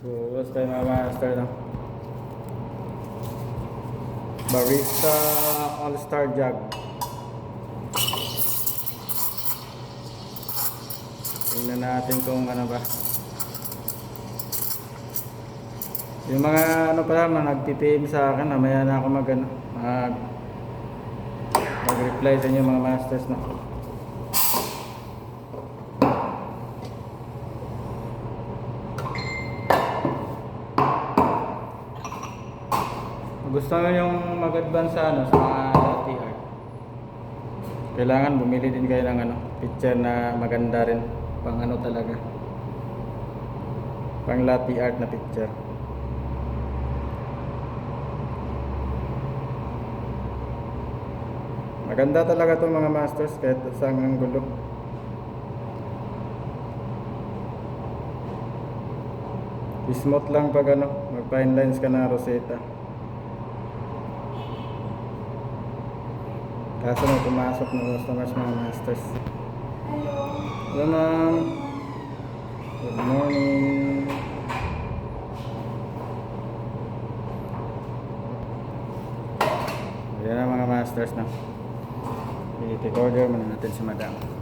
Bukas tayo mga master ng Barista All-Star Jug. Tingnan natin kung ano ba. Yung mga ano pala, nag-PM sa akin, mamaya na ako mag-reply sa inyo mga masters na. Gusto nyo yung mag-advance sa ano, sa mga latte art. Kailangan bumili din kayo ng ano, picture na maganda rin. Pang ano talaga. Pang latte art na picture. Maganda talaga itong mga masters kahit sa anggulo. Smooth lang pag ano, mag-fine lines ka na Rosetta. Kaso may pumasok na customers mga masters. Hello ma'am. Good morning. Ayan na mga masters na. I-take order muna natin si madam.